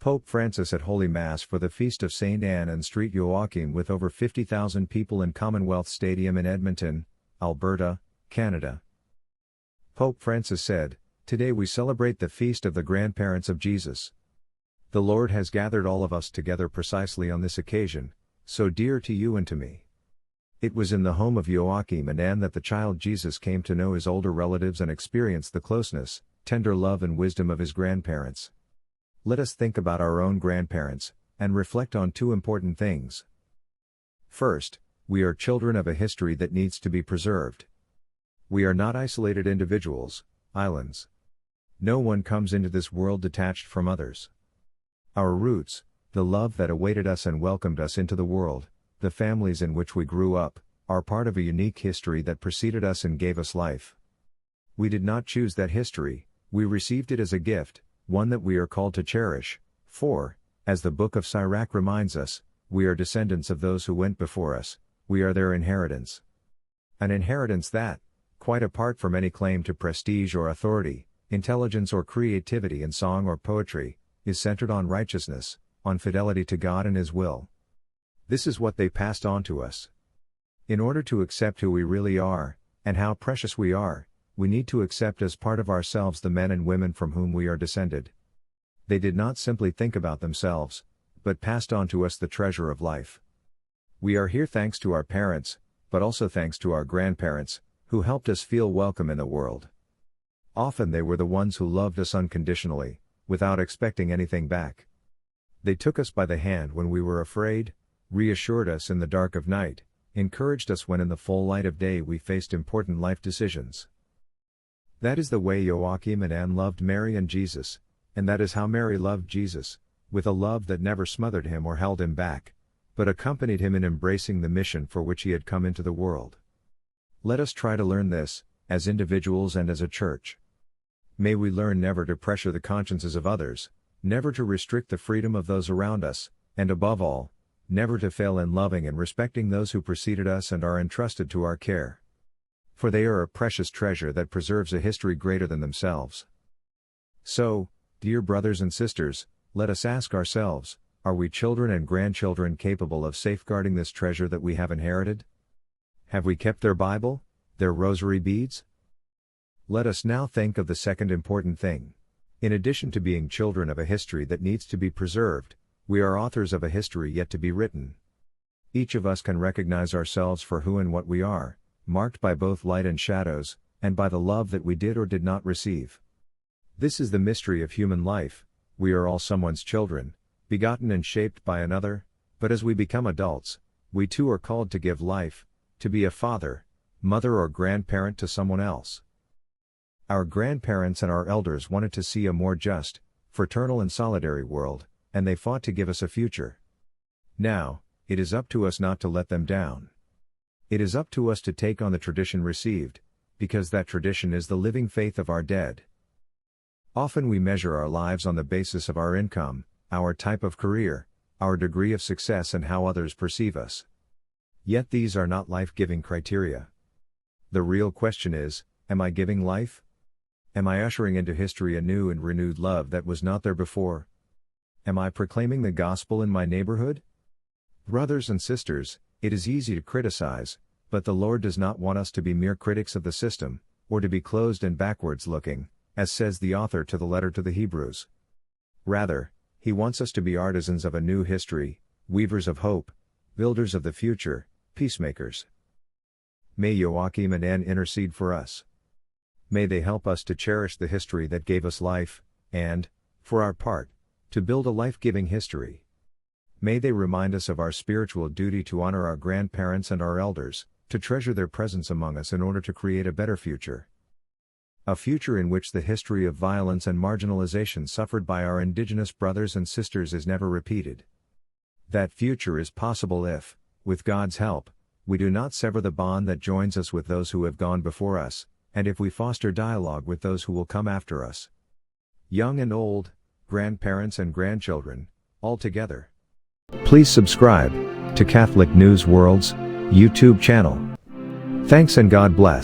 Pope Francis at Holy Mass for the Feast of St. Anne and St. Joachim with over 50,000 people in Commonwealth Stadium in Edmonton, Alberta, Canada. Pope Francis said, "Today we celebrate the feast of the grandparents of Jesus. The Lord has gathered all of us together precisely on this occasion, so dear to you and to me. It was in the home of Joachim and Anne that the child Jesus came to know his older relatives and experience the closeness, tender love and wisdom of his grandparents. Let us think about our own grandparents, and reflect on two important things. First, we are children of a history that needs to be preserved. We are not isolated individuals, islands. No one comes into this world detached from others. Our roots, the love that awaited us and welcomed us into the world, the families in which we grew up, are part of a unique history that preceded us and gave us life. We did not choose that history, we received it as a gift, one that we are called to cherish, for, as the Book of Sirach reminds us, we are descendants of those who went before us, we are their inheritance. An inheritance that, quite apart from any claim to prestige or authority, intelligence or creativity in song or poetry, is centered on righteousness, on fidelity to God and His will. This is what they passed on to us. In order to accept who we really are, and how precious we are, we need to accept as part of ourselves the men and women from whom we are descended. They did not simply think about themselves, but passed on to us the treasure of life. We are here thanks to our parents, but also thanks to our grandparents, who helped us feel welcome in the world. Often they were the ones who loved us unconditionally, without expecting anything back. They took us by the hand when we were afraid, reassured us in the dark of night, encouraged us when in the full light of day we faced important life decisions. That is the way Joachim and Anne loved Mary and Jesus, and that is how Mary loved Jesus, with a love that never smothered him or held him back, but accompanied him in embracing the mission for which he had come into the world. Let us try to learn this, as individuals and as a church. May we learn never to pressure the consciences of others, never to restrict the freedom of those around us, and above all, never to fail in loving and respecting those who preceded us and are entrusted to our care. For they are a precious treasure that preserves a history greater than themselves. So, dear brothers and sisters, let us ask ourselves, are we children and grandchildren capable of safeguarding this treasure that we have inherited? Have we kept their Bible, their rosary beads? Let us now think of the second important thing. In addition to being children of a history that needs to be preserved, we are authors of a history yet to be written. Each of us can recognize ourselves for who and what we are, marked by both light and shadows, and by the love that we did or did not receive. This is the mystery of human life. We are all someone's children, begotten and shaped by another, but as we become adults, we too are called to give life, to be a father, mother or grandparent to someone else. Our grandparents and our elders wanted to see a more just, fraternal and solidary world, and they fought to give us a future. Now, it is up to us not to let them down. It is up to us to take on the tradition received, because that tradition is the living faith of our dead. Often we measure our lives on the basis of our income, our type of career, our degree of success and how others perceive us. Yet these are not life-giving criteria. The real question is, am I giving life? Am I ushering into history a new and renewed love that was not there before? Am I proclaiming the gospel in my neighborhood? Brothers and sisters, it is easy to criticize, but the Lord does not want us to be mere critics of the system, or to be closed and backwards looking, as says the author to the letter to the Hebrews. Rather, He wants us to be artisans of a new history, weavers of hope, builders of the future, peacemakers. May Joachim and Anne intercede for us. May they help us to cherish the history that gave us life, and, for our part, to build a life-giving history. May they remind us of our spiritual duty to honor our grandparents and our elders, to treasure their presence among us in order to create a better future. A future in which the history of violence and marginalization suffered by our indigenous brothers and sisters is never repeated. That future is possible if, with God's help, we do not sever the bond that joins us with those who have gone before us, and if we foster dialogue with those who will come after us. Young and old, grandparents and grandchildren, all together. Please subscribe to Catholic News World's YouTube channel. Thanks and God bless.